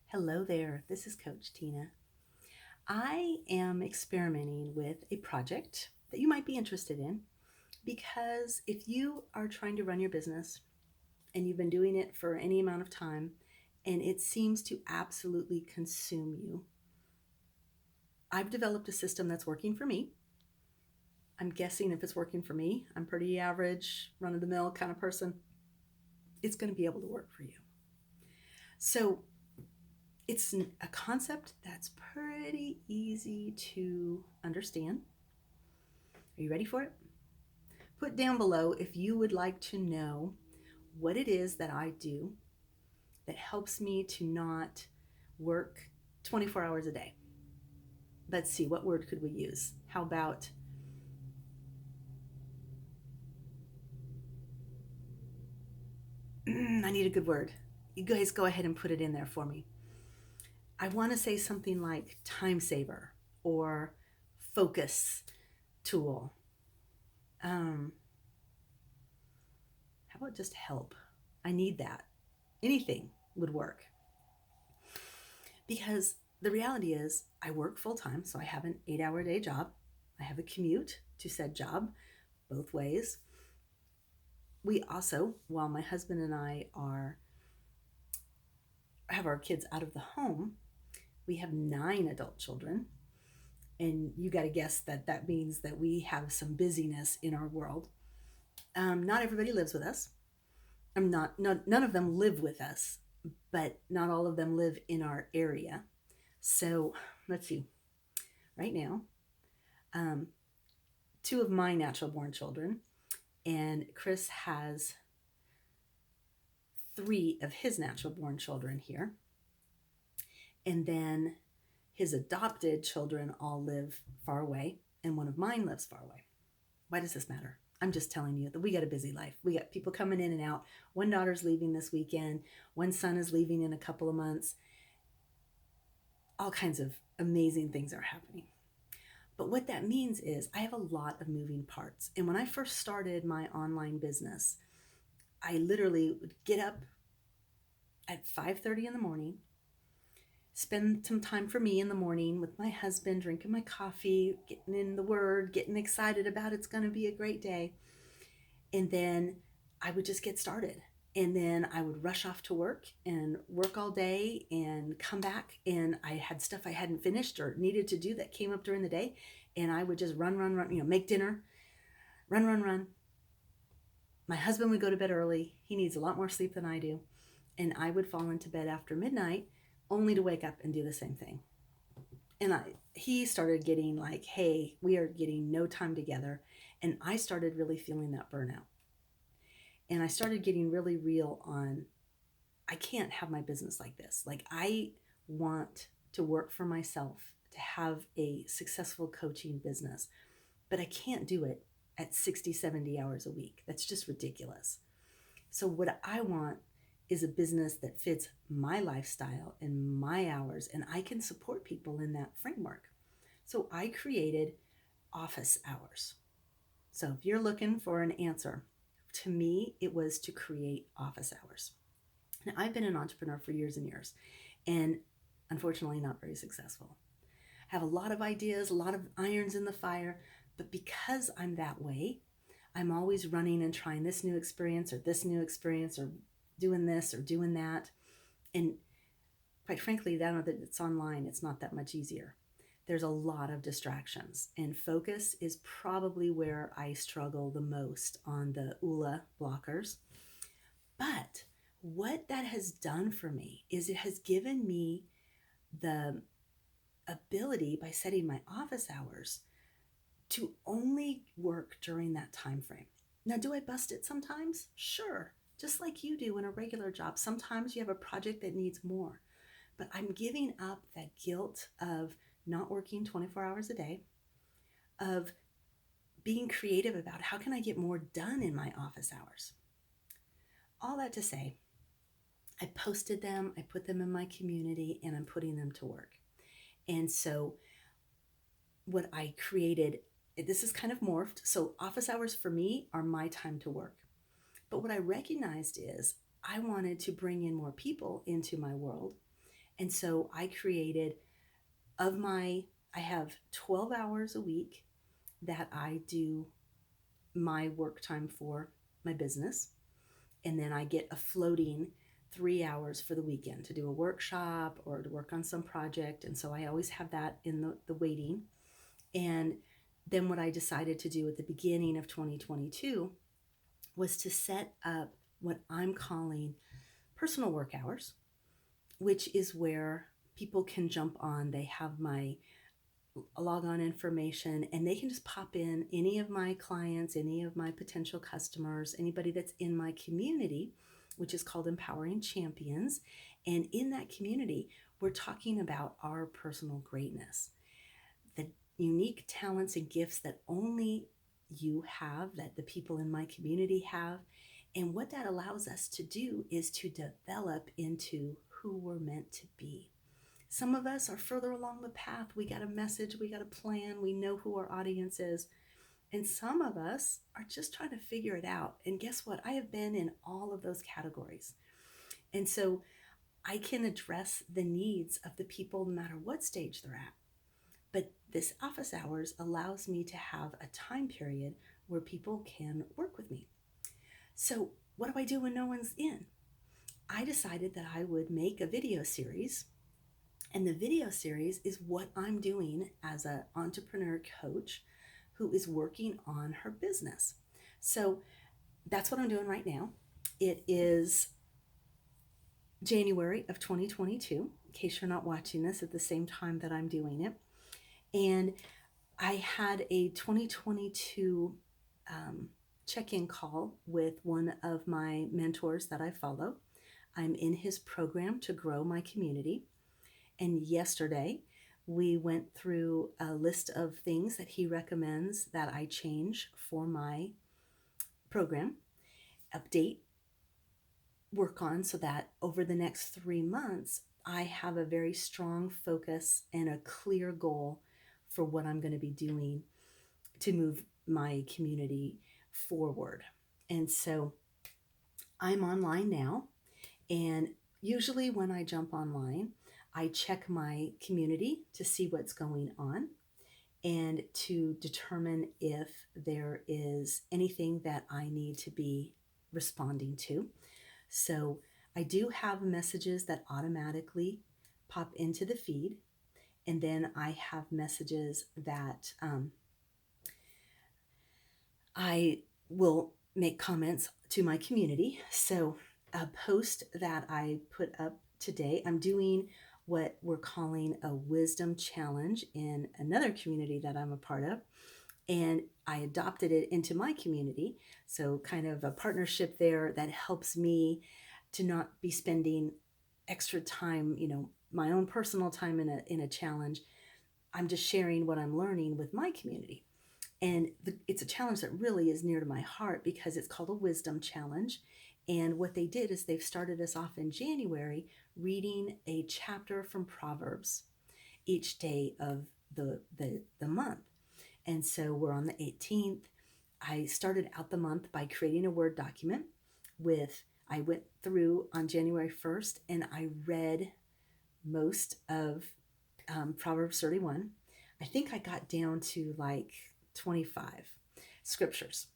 Hello there, this is Coach Tina. I am experimenting with a project that you might be interested in because if you are trying to run your business and you've been doing it for any amount of time and it seems to absolutely consume you, I've developed a system that's working for me. I'm guessing if it's working for me, I'm pretty average, run of the mill kind of person, it's going to be able to work for you. So, it's a concept that's pretty easy to understand. Are you ready for it? Put down below if you would like to know what it is that I do that helps me to not work 24 hours a day. Let's see, what word could we use? How about I need a good word. You guys go ahead and put it in there for me. I want to say something like time saver or focus tool. How about just help? I need that. Anything would work. Because the reality is, I work full time, so I have an 8-hour day job. I have a commute to said job both ways. We also, while my husband and I have our kids out of the home, we have 9 adult children. And you got to guess that that means that we have some busyness in our world. Not everybody lives with us. None of them live with us, but not all of them live in our area. So let's see. Right now, um, 2 of my natural born children, and Chris has 3 of his natural born children here. And then his adopted children all live far away, and one of mine lives far away. Why does this matter? I'm just telling you that we got a busy life. We got people coming in and out. One daughter's leaving this weekend. One son is leaving in a couple of months. All kinds of amazing things are happening. But what that means is I have a lot of moving parts. And when I first started my online business, I literally would get up at 5:30 in the morning, spend some time for me in the morning with my husband, drinking my coffee, getting in the word, getting excited about it's going to be a great day. And then I would just get started. And then I would rush off to work and work all day and come back. And I had stuff I hadn't finished or needed to do that came up during the day. And I would just run, make dinner, run. My husband would go to bed early. He needs a lot more sleep than I do. And I would fall into bed after midnight only to wake up and do the same thing. And he started getting like, hey, we are getting no time together. And I started really feeling that burnout. And I started getting really real on, I can't have my business like this. Like, I want to work for myself, to have a successful coaching business, but I can't do it at 60, 70 hours a week. That's just ridiculous. So what I want is a business that fits my lifestyle and my hours, and I can support people in that framework. So I created office hours. So if you're looking for an answer, to me, it was to create office hours. Now, I've been an entrepreneur for years and years, and unfortunately not very successful. I have a lot of ideas, a lot of irons in the fire, but because I'm that way, I'm always running and trying this new experience or doing this or doing that. And quite frankly, now that it's online, it's not that much easier. There's a lot of distractions, and focus is probably where I struggle the most on the ULA blockers. But what that has done for me is it has given me the ability, by setting my office hours, to only work during that time frame. Now, do I bust it sometimes? Sure. Just like you do in a regular job. Sometimes you have a project that needs more. But I'm giving up that guilt of not working 24 hours a day, of being creative about how can I get more done in my office hours. All that to say, I posted them, I put them in my community, and I'm putting them to work. And so what I created, this is kind of morphed. So office hours for me are my time to work. But what I recognized is I wanted to bring in more people into my world. And so I created I have 12 hours a week that I do my work time for my business. And then I get a floating 3 hours for the weekend to do a workshop or to work on some project. And so I always have that in the waiting. And then what I decided to do at the beginning of 2022 was to set up what I'm calling personal work hours, which is where people can jump on. They have my log on information and they can just pop in, any of my clients, any of my potential customers, anybody that's in my community, which is called Empowering Champions. And in that community, we're talking about our personal greatness, the unique talents and gifts that only you have, that the people in my community have. And what that allows us to do is to develop into who we're meant to be. Some of us are further along the path. We got a message, we got a plan, we know who our audience is. And some of us are just trying to figure it out. And guess what? I have been in all of those categories. And so I can address the needs of the people no matter what stage they're at. But this office hours allows me to have a time period where people can work with me. So what do I do when no one's in? I decided that I would make a video series. And the video series is what I'm doing as an entrepreneur coach who is working on her business. So that's what I'm doing right now. It is January of 2022, in case you're not watching this at the same time that I'm doing it. And I had a 2022 check-in call with one of my mentors that I follow. I'm in his program to grow my community. And yesterday, we went through a list of things that he recommends that I change for my program, update, work on, so that over the next 3 months, I have a very strong focus and a clear goal for what I'm going to be doing to move my community forward. And so I'm online now. And usually when I jump online, I check my community to see what's going on and to determine if there is anything that I need to be responding to. So I do have messages that automatically pop into the feed. And then I have messages that I will make comments to my community. So a post that I put up today, I'm doing what we're calling a wisdom challenge in another community that I'm a part of. And I adopted it into my community. So kind of a partnership there that helps me to not be spending extra time, my own personal time in a challenge. I'm just sharing what I'm learning with my community. And it's a challenge that really is near to my heart because it's called a wisdom challenge. And what they did is they've started us off in January reading a chapter from Proverbs each day of the month. And so we're on the 18th. I started out the month by creating a Word document I went through on January 1st and I read most of Proverbs 31. I think I got down to like 25 scriptures.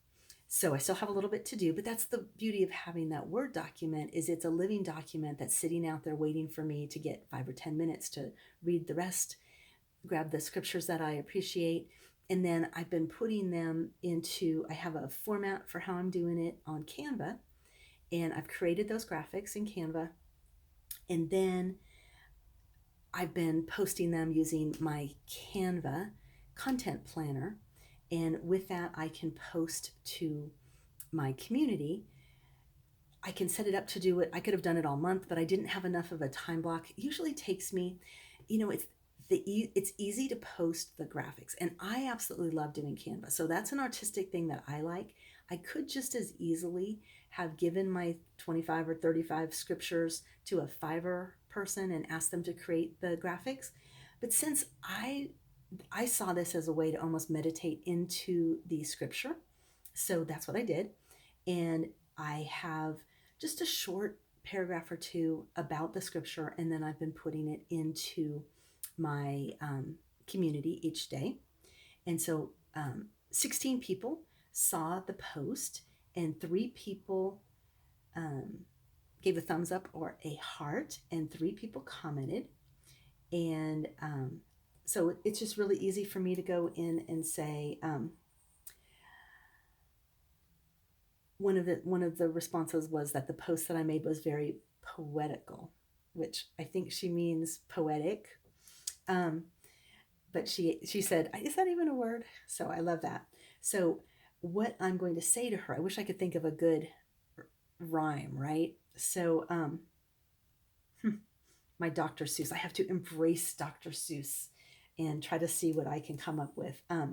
So I still have a little bit to do, but that's the beauty of having that Word document is it's a living document that's sitting out there waiting for me to get 5 or 10 minutes to read the rest, grab the scriptures that I appreciate. And then I've been putting them I have a format for how I'm doing it on Canva. And I've created those graphics in Canva. And then I've been posting them using my Canva content planner. And with that, I can post to my community. I can set it up to do it. I could have done it all month, but I didn't have enough of a time block. It usually takes me, it's easy to post the graphics. And I absolutely love doing Canva. So that's an artistic thing that I like. I could just as easily have given my 25 or 35 scriptures to a Fiverr person and asked them to create the graphics. But since I saw this as a way to almost meditate into the scripture, so that's what I did. And I have just a short paragraph or two about the scripture, and then I've been putting it into my community each day. And so 16 people saw the post, and 3 people gave a thumbs up or a heart, and 3 people commented. And so it's just really easy for me to go in and say, one of the responses was that the post that I made was very poetical, which I think she means poetic. But she said, is that even a word? So I love that. So what I'm going to say to her, I wish I could think of a good rhyme, right? So my Dr. Seuss, I have to embrace Dr. Seuss and try to see what I can come up with. I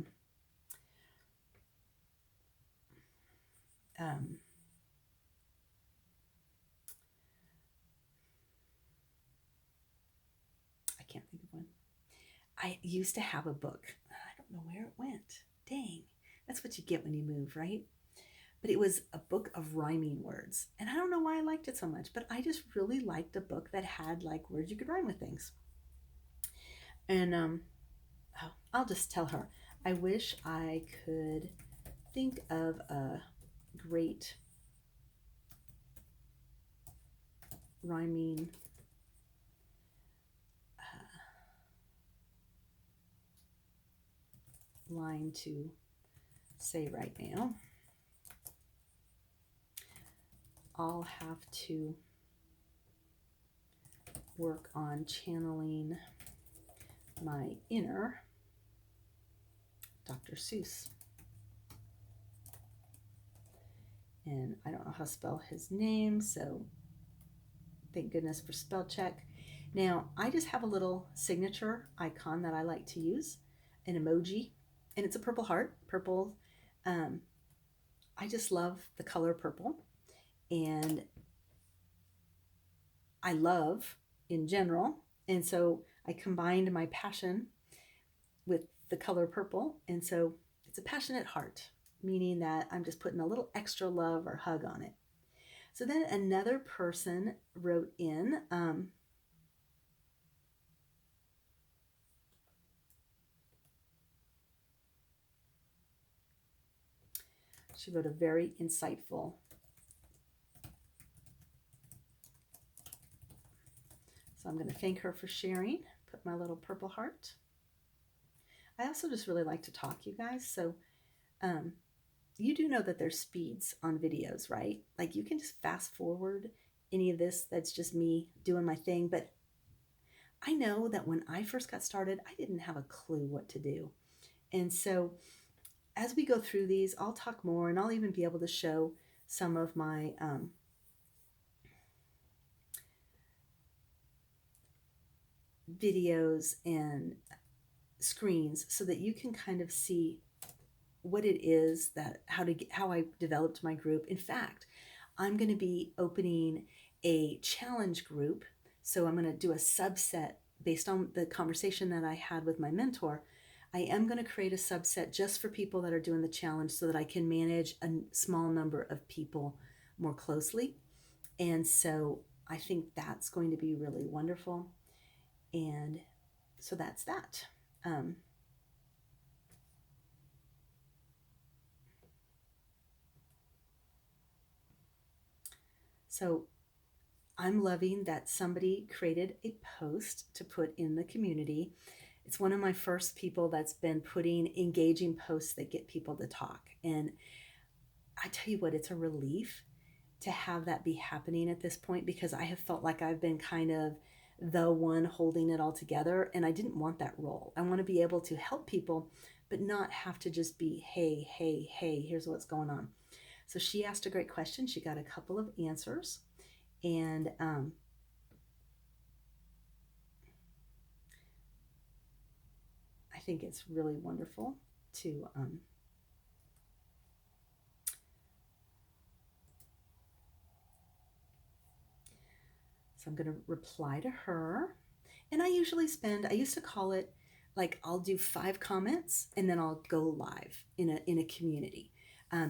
can't think of one. I used to have a book. I don't know where it went. Dang, that's what you get when you move, right? But it was a book of rhyming words. And I don't know why I liked it so much, but I just really liked a book that had like words you could rhyme with things. And I'll just tell her, I wish I could think of a great rhyming line to say right now. I'll have to work on channeling my inner Dr. Seuss. And I don't know how to spell his name, so thank goodness for spell check. Now, I just have a little signature icon that I like to use, an emoji, and it's a purple heart. Purple, I just love the color purple, and I love in general, and so I combined my passion with the color purple, and so it's a passionate heart, meaning that I'm just putting a little extra love or hug on it. So then another person wrote in, she wrote a very insightful So I'm going to thank her for sharing, put my little purple heart. I also just really like to talk, you guys. So you do know that there's speeds on videos, right? Like you can just fast forward any of this. That's just me doing my thing. But I know that when I first got started, I didn't have a clue what to do. And so as we go through these, I'll talk more, and I'll even be able to show some of my videos and screens so that you can kind of see what it is that how I developed my group. In fact, I'm going to be opening a challenge group. So I'm going to do a subset based on the conversation that I had with my mentor. I am going to create a subset just for people that are doing the challenge so that I can manage a small number of people more closely. And so I think that's going to be really wonderful. And so that's that. So I'm loving that somebody created a post to put in the community. It's one of my first people that's been putting engaging posts that get people to talk. And I tell you what, it's a relief to have that be happening at this point, because I have felt like I've been kind of the one holding it all together, and I didn't want that role. I want to be able to help people, but not have to just be, hey, here's what's going on. So she asked a great question. She got a couple of answers, and I think it's really wonderful to so I'm going to reply to her. And I used to call it like I'll do 5 comments and then I'll go live in a community.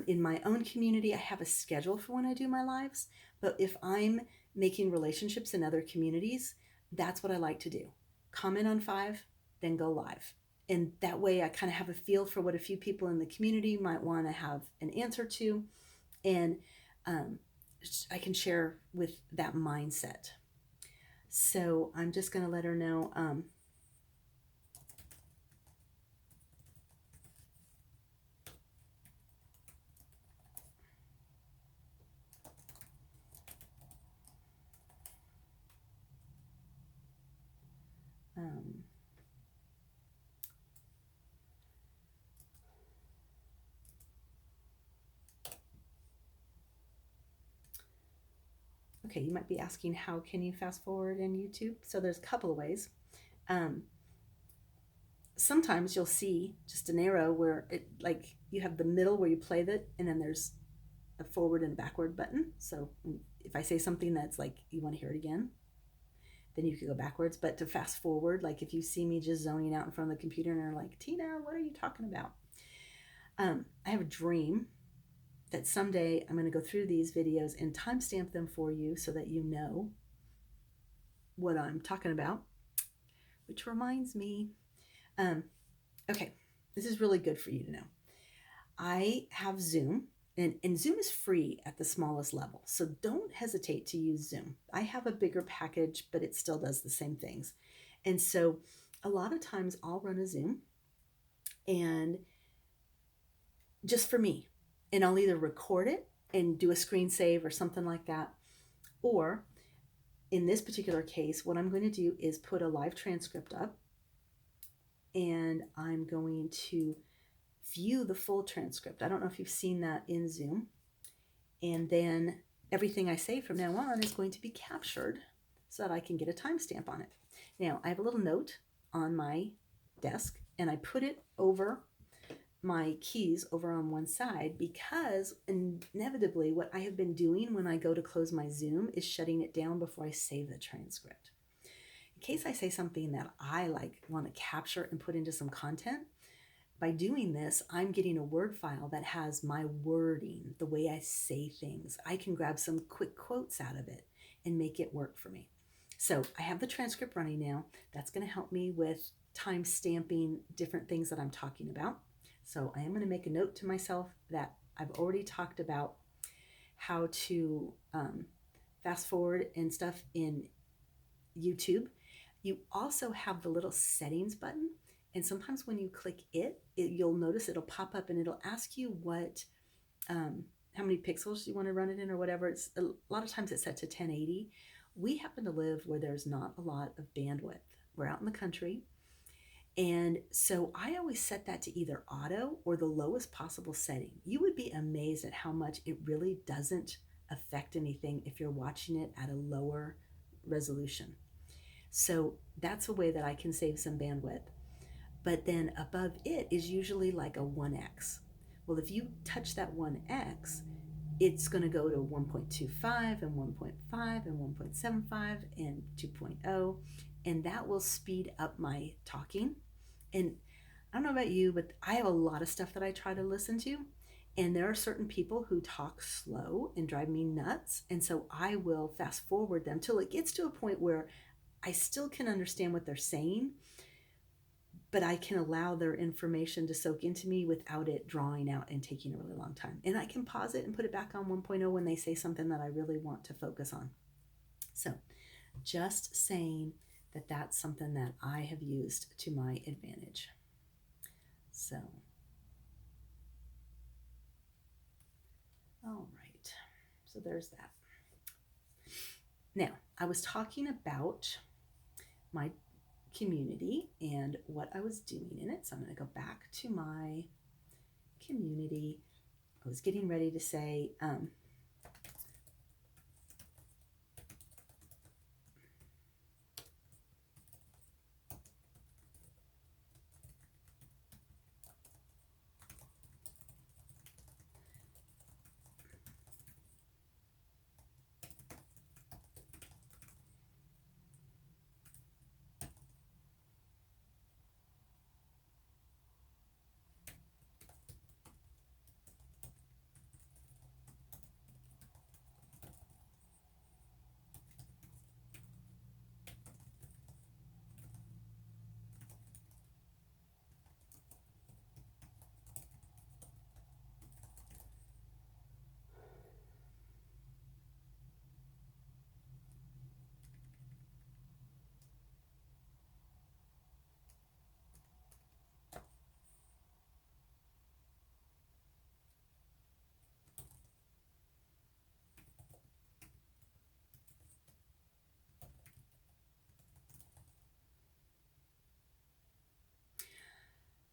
In my own community, I have a schedule for when I do my lives. But if I'm making relationships in other communities, that's what I like to do. Comment on 5, then go live. And that way I kind of have a feel for what a few people in the community might want to have an answer to. And I can share with that mindset. So I'm just going to let her know. Okay, you might be asking, how can you fast forward in YouTube? So there's a couple of ways. Sometimes you'll see just an arrow where it, like, you have the middle where you play it, and then there's a forward and a backward button. So if I say something that's like you want to hear it again, then you could go backwards. But to fast forward, like if you see me just zoning out in front of the computer and are like, Tina, what are you talking about? I have a dream that someday I'm going to go through these videos and timestamp them for you so that you know what I'm talking about, which reminds me, okay, this is really good for you to know. I have Zoom, and Zoom is free at the smallest level, so don't hesitate to use Zoom. I have a bigger package, but it still does the same things. And so a lot of times I'll run a Zoom and just for me, and I'll either record it and do a screen save or something like that, or in this particular case, what I'm going to do is put a live transcript up, and I'm going to view the full transcript. I don't know if you've seen that in Zoom. And then everything I say from now on is going to be captured so that I can get a timestamp on it. Now, I have a little note on my desk, and I put it over my keys over on one side because inevitably what I have been doing when I go to close my Zoom is shutting it down before I save the transcript. In case I say something that I want to capture and put into some content, by doing this, I'm getting a Word file that has my wording, the way I say things. I can grab some quick quotes out of it and make it work for me. So I have the transcript running now. That's going to help me with time stamping different things that I'm talking about. So I am going to make a note to myself that I've already talked about how to fast forward and stuff in YouTube. You also have the little settings button. And sometimes when you click you'll notice it'll pop up and it'll ask you what, how many pixels you want to run it in or whatever. It's a lot of times it's set to 1080. We happen to live where there's not a lot of bandwidth. We're out in the country. And so I always set that to either auto or the lowest possible setting. You would be amazed at how much it really doesn't affect anything if you're watching it at a lower resolution. So that's a way that I can save some bandwidth. But then above it is usually like a 1x. Well, if you touch that 1x, it's going to go to 1.25 and 1.5 and 1.75 and 2.0, and that will speed up my talking. And I don't know about you, but I have a lot of stuff that I try to listen to, and there are certain people who talk slow and drive me nuts, and so I will fast forward them till it gets to a point where I still can understand what they're saying, but I can allow their information to soak into me without it drawing out and taking a really long time. And I can pause it and put it back on 1.0 when they say something that I really want to focus on. So just saying that that's something that I have used to my advantage. So, all right. So there's that. Now, I was talking about my community and what I was doing in it. So I'm going to go back to my community. I was getting ready to say,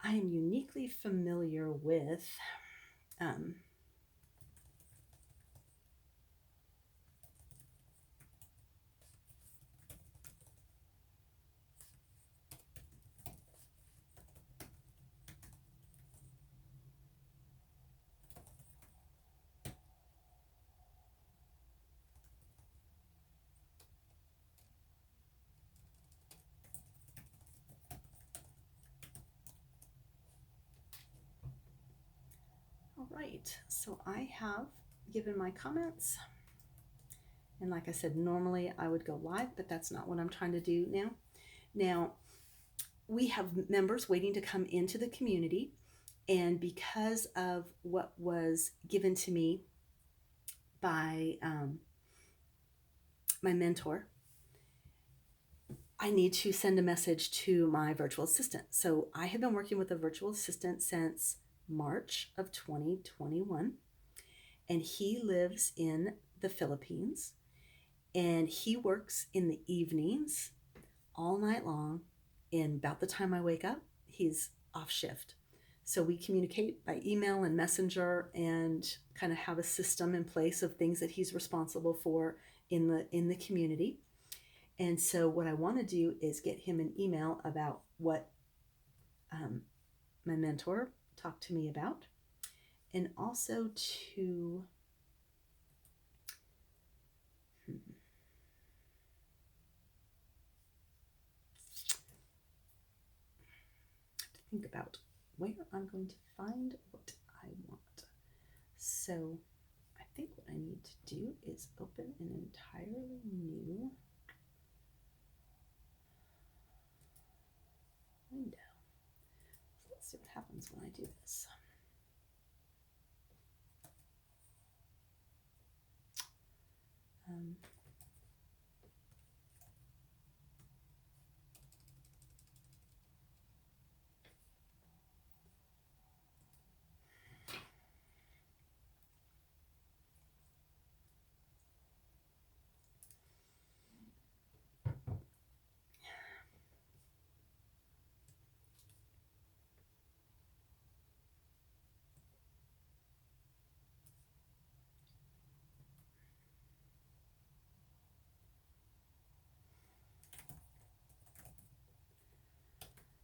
I am uniquely familiar with um, all right, so I have given my comments. And like I said, normally I would go live, but that's not what I'm trying to do now. Now, we have members waiting to come into the community. And because of what was given to me by my mentor, I need to send a message to my virtual assistant. So I have been working with a virtual assistant since March of 2021, and he lives in the Philippines, and he works in the evenings all night long. And about the time I wake up, he's off shift. So we communicate by email and messenger and kind of have a system in place of things that he's responsible for in the community. And so what I want to do is get him an email about what my mentor talked to me about, and also to think about where I'm going to find what I want. So I think what I need to do is open an entirely new window. So let's see what happens when I do this.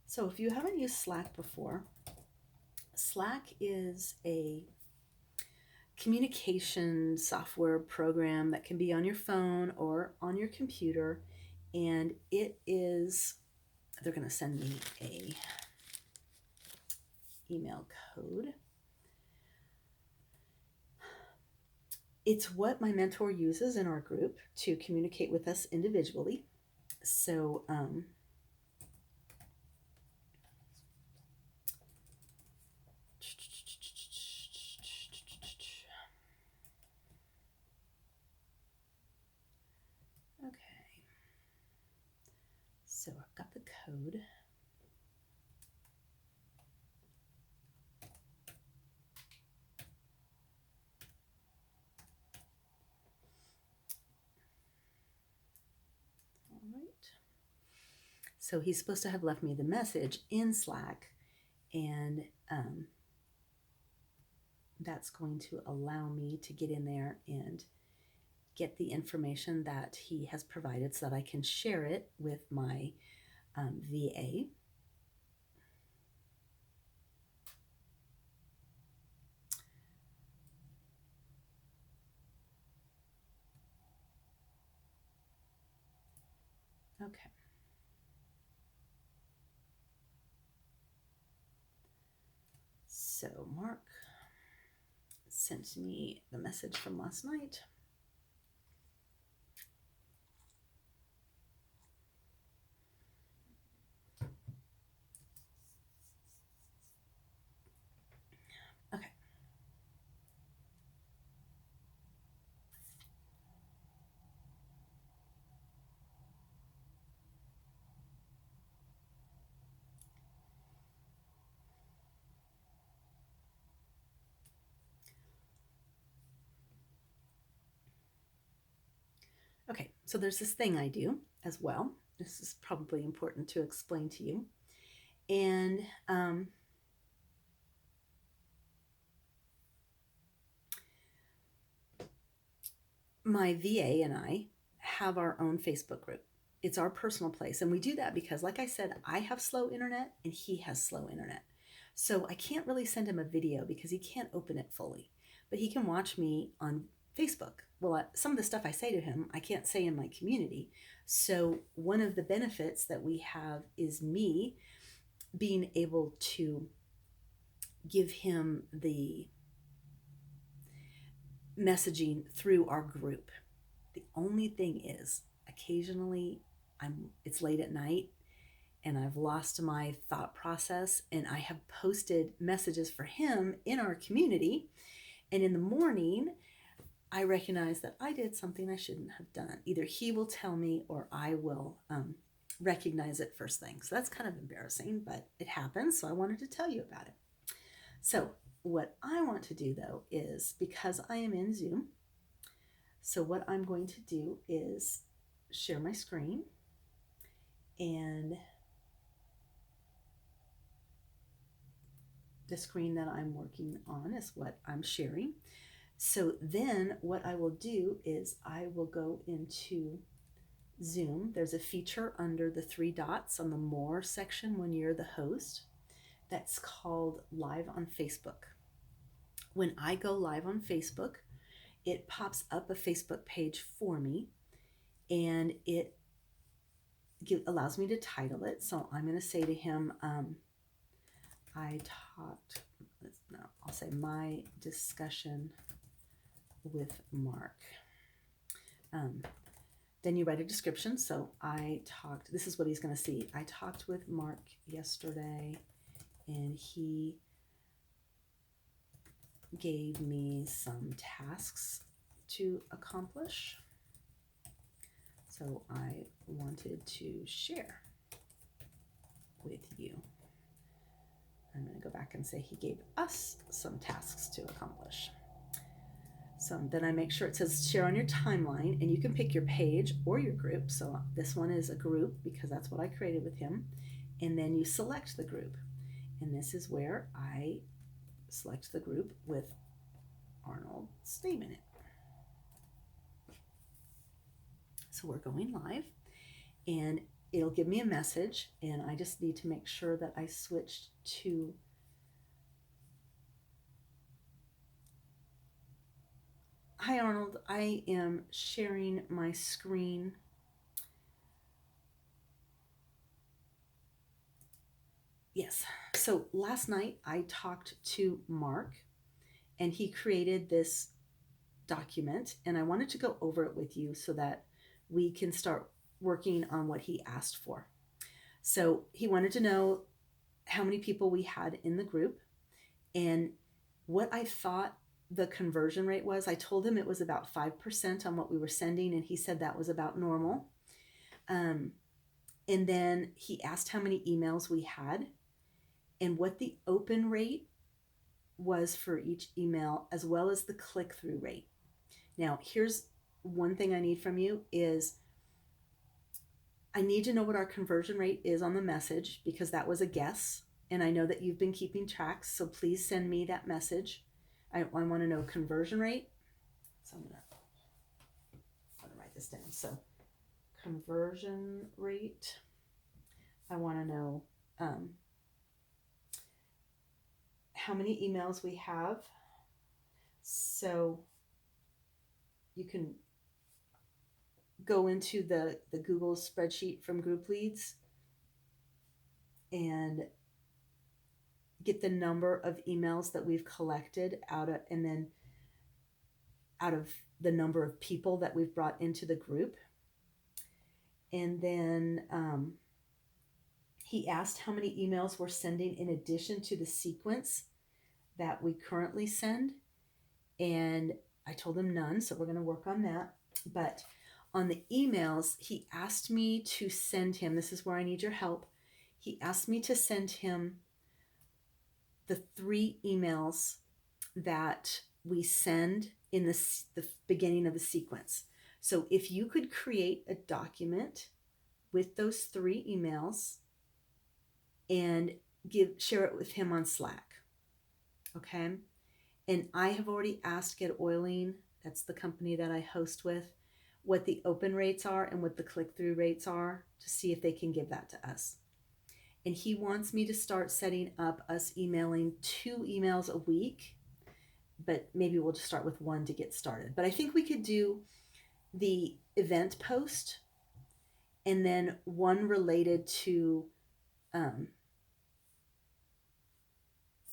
So if you haven't used Slack before, Slack is a communication software program that can be on your phone or on your computer, and it is, they're going to send me a email code. It's what my mentor uses in our group to communicate with us individually. So okay, so I've got the code. All right. So he's supposed to have left me the message in Slack, and that's going to allow me to get in there and get the information that he has provided so that I can share it with my VA. Okay. So Mark sent me the message from last night. Okay. Okay, so there's this thing I do as well. This is probably important to explain to you. And my VA and I have our own Facebook group. It's our personal place. And we do that because, like I said, I have slow internet and he has slow internet. So I can't really send him a video because he can't open it fully. But he can watch me on Facebook. Well, some of the stuff I say to him, I can't say in my community. So one of the benefits that we have is me being able to give him the messaging through our group. The only thing is, occasionally it's late at night and I've lost my thought process, and I have posted messages for him in our community, and in the morning I recognize that I did something I shouldn't have done. Either he will tell me or I will recognize it first thing. So that's kind of embarrassing, but it happens, so I wanted to tell you about it. So what I want to do though is, because I am in Zoom, so what I'm going to do is share my screen, and the screen that I'm working on is what I'm sharing. So then what I will do is I will go into Zoom. There's a feature under the three dots on the More section when you're the host that's called Live on Facebook. When I go live on Facebook, it pops up a Facebook page for me, and it allows me to title it. So I'm going to say to him, I'll say my discussion with Mark. Then you write a description. So this is what he's going to see. I talked with Mark yesterday, and he gave me some tasks to accomplish. So I wanted to share with you. I'm going to go back and say he gave us some tasks to accomplish. So then I make sure it says share on your timeline, and you can pick your page or your group. So this one is a group because that's what I created with him. And then you select the group. And this is where I select the group with Arnold's name in it. So we're going live, and it'll give me a message, and I just need to make sure that I switched to Hi Arnold, I am sharing my screen. Yes. So last night I talked to Mark, and he created this document, and I wanted to go over it with you so that we can start working on what he asked for. So he wanted to know how many people we had in the group and what I thought the conversion rate was. I told him it was about 5% on what we were sending, and he said that was about normal. And then he asked how many emails we had and what the open rate was for each email, as well as the click-through rate. Now, here's one thing I need from you is I need to know what our conversion rate is on the message, because that was a guess, and I know that you've been keeping track, so please send me that message. I want to know conversion rate. So I'm going to write this down. So conversion rate. I want to know how many emails we have. So you can go into the Google spreadsheet from Group Leads and get the number of emails that we've collected out of the number of people that we've brought into the group. And then he asked how many emails we're sending in addition to the sequence that we currently send. And I told him none, so we're going to work on that. But on the emails, he asked me to send him, this is where I need your help. He asked me to send him the 3 emails that we send in the beginning of the sequence. So if you could create a document with those 3 emails and share it with him on Slack, okay? And I have already asked Get Oiling That's the company that I host with, what the open rates are and what the click-through rates are to see if they can give that to us. And he wants me to start setting up us emailing 2 emails a week, but maybe we'll just start with 1 to get started. But I think we could do the event post and then 1 related to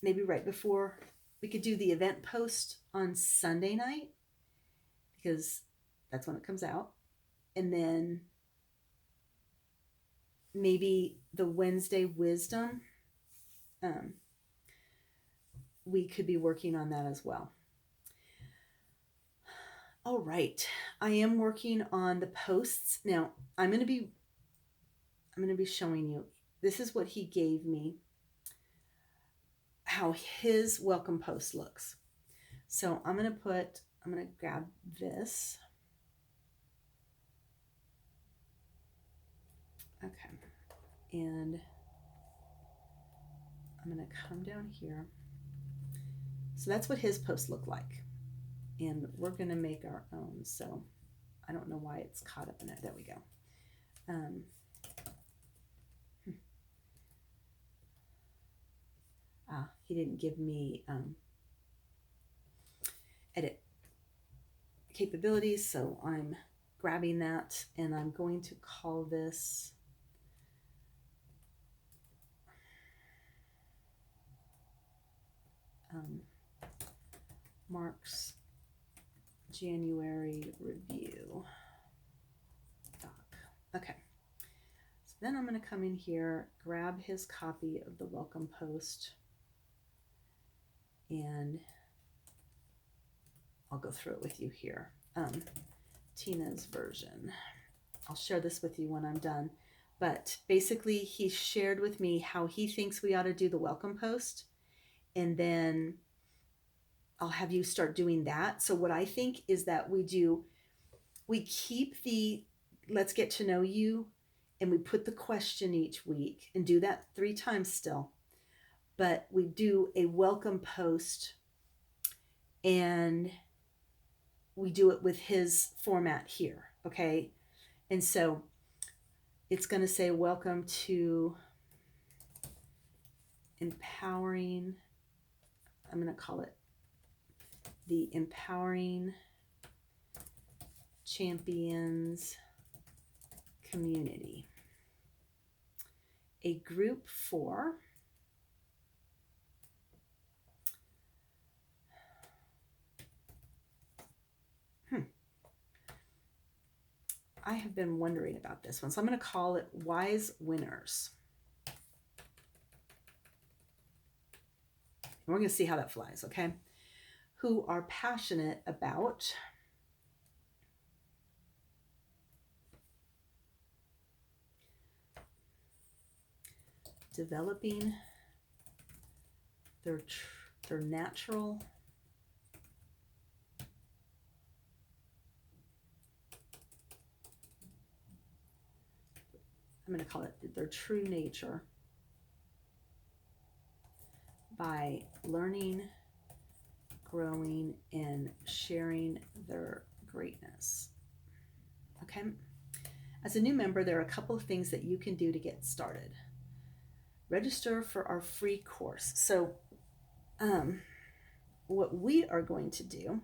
maybe right before. We could do the event post on Sunday night because that's when it comes out. And then maybe the Wednesday wisdom, we could be working on that as well. All right, I am working on the posts. Now, I'm going to be showing you. This is what he gave me, how his welcome post looks. So I'm going to grab this. Okay. And I'm going to come down here. So that's what his posts look like. And we're going to make our own. So I don't know why it's caught up in it. There we go. He didn't give me edit capabilities, so I'm grabbing that and I'm going to call this Mark's January review doc. Okay, so then I'm going to come in here, grab his copy of the welcome post, and I'll go through it with you here. Tina's version. I'll share this with you when I'm done. But basically, he shared with me how he thinks we ought to do the welcome post. And then I'll have you start doing that. So what I think is that we keep the let's get to know you, and we put the question each week and do that 3 times still. But we do a welcome post and we do it with his format here, okay? And so it's going to say, welcome to empowering, I'm going to call it the Empowering Champions Community. A group for I have been wondering about this one, so I'm going to call it Wise Winners. And we're going to see how that flies, okay? Who are passionate about developing their natural I'm going to call it their true nature by learning, growing, and sharing their greatness. Okay? As a new member, there are a couple of things that you can do to get started. Register for our free course. So what we are going to do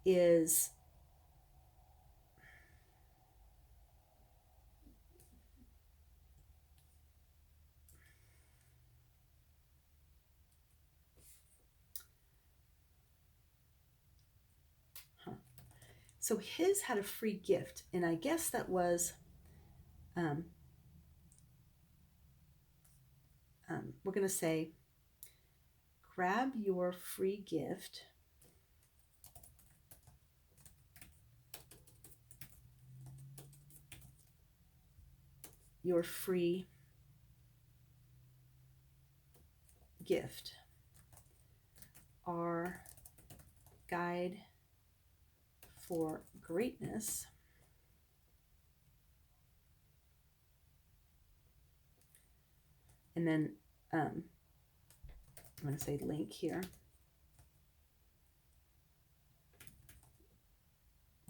is so his had a free gift, and I guess that was we're going to say grab your free gift our guide for greatness, and then I'm going to say link here,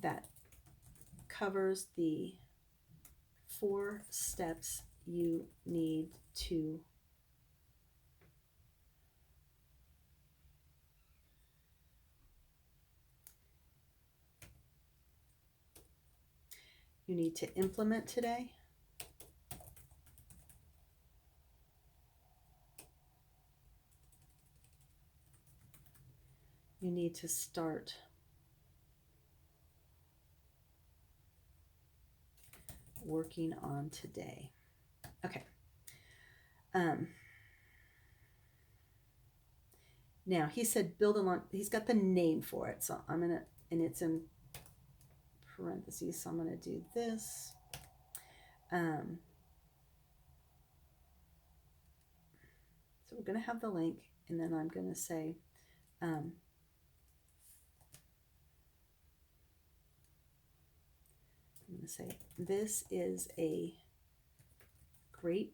that covers the 4 steps you need to implement today. You need to start working on today. Okay. Now he said build along, he's got the name for it. So I'm going to, and it's in parentheses. So I'm going to do this. So we're going to have the link, and then I'm going to say, I'm going to say, this is a great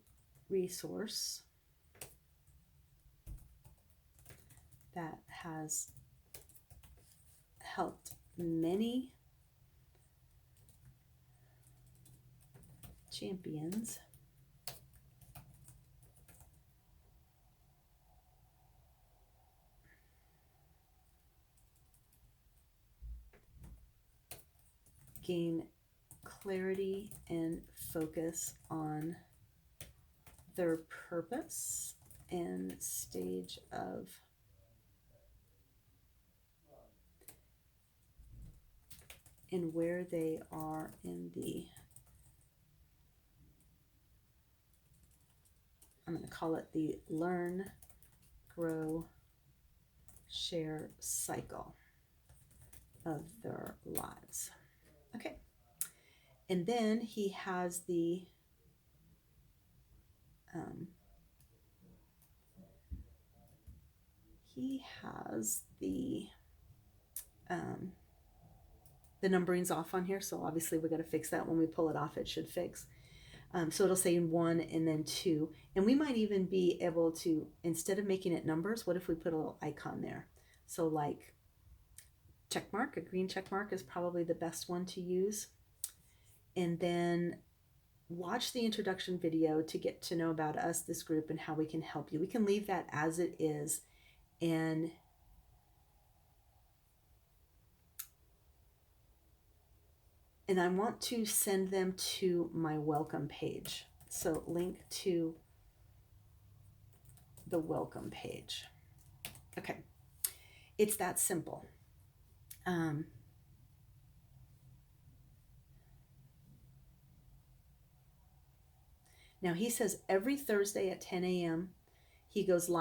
resource that has helped many champions gain clarity and focus on their purpose and stage of and where they are in the, I'm going to call it the learn, grow, share cycle of their lives. Okay. And then he has the numbering's off on here, so obviously we got to fix that. When we pull it off, it should fix. So it'll say 1 and then 2, and we might even be able to, instead of making it numbers, what if we put a little icon there? So like check mark, a green check mark is probably the best one to use. And then watch the introduction video to get to know about us, this group, and how we can help you. We can leave that as it is, and I want to send them to my welcome page. So link to the welcome page. Okay. It's that simple. Now he says every Thursday at 10 a.m. he goes live